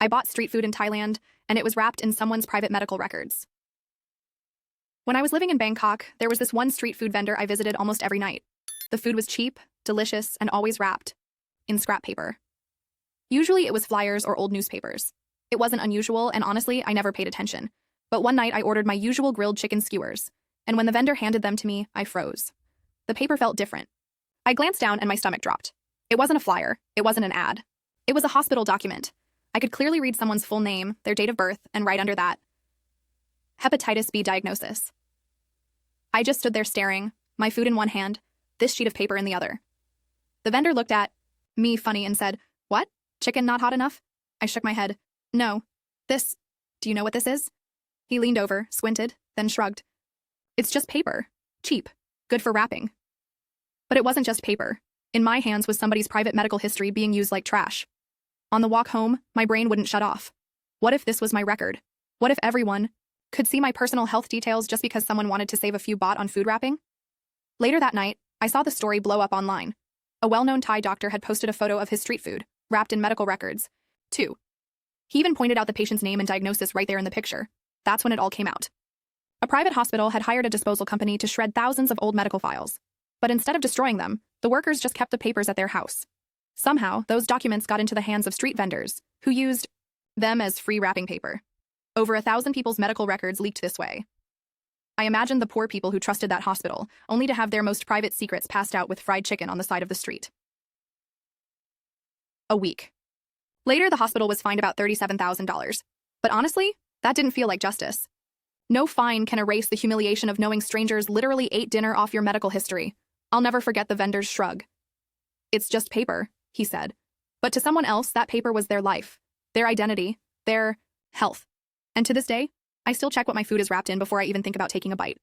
I bought street food in Thailand, and it was wrapped in someone's private medical records. When I was living in Bangkok, there was this one street food vendor I visited almost every night. The food was cheap, delicious, and always wrapped in scrap paper. Usually it was flyers or old newspapers. It wasn't unusual, and honestly, I never paid attention. But one night I ordered my usual grilled chicken skewers, and when the vendor handed them to me, I froze. The paper felt different. I glanced down and my stomach dropped. It wasn't a flyer. It wasn't an ad. It was a hospital document. I could clearly read someone's full name, their date of birth, and right under that, hepatitis B diagnosis. I just stood there staring, my food in one hand, this sheet of paper in the other. The vendor looked at me funny and said, "What? Chicken not hot enough?" I shook my head. "No. Do you know what this is?" He leaned over, squinted, then shrugged. "It's just paper. Cheap. Good for wrapping." But it wasn't just paper. In my hands was somebody's private medical history being used like trash. On the walk home, my brain wouldn't shut off. What if this was my record? What if everyone could see my personal health details just because someone wanted to save a few baht on food wrapping? Later that night, I saw the story blow up online. A well-known Thai doctor had posted a photo of his street food, wrapped in medical records, too. He even pointed out the patient's name and diagnosis right there in the picture. That's when it all came out. A private hospital had hired a disposal company to shred thousands of old medical files. But instead of destroying them, the workers just kept the papers at their house. Somehow, those documents got into the hands of street vendors, who used them as free wrapping paper. Over 1,000 people's medical records leaked this way. I imagined the poor people who trusted that hospital, only to have their most private secrets passed out with fried chicken on the side of the street. A week. Later, the hospital was fined about $37,000. But honestly, that didn't feel like justice. No fine can erase the humiliation of knowing strangers literally ate dinner off your medical history. I'll never forget the vendor's shrug. "It's just paper," he said. But to someone else, that paper was their life, their identity, their health. And to this day, I still check what my food is wrapped in before I even think about taking a bite.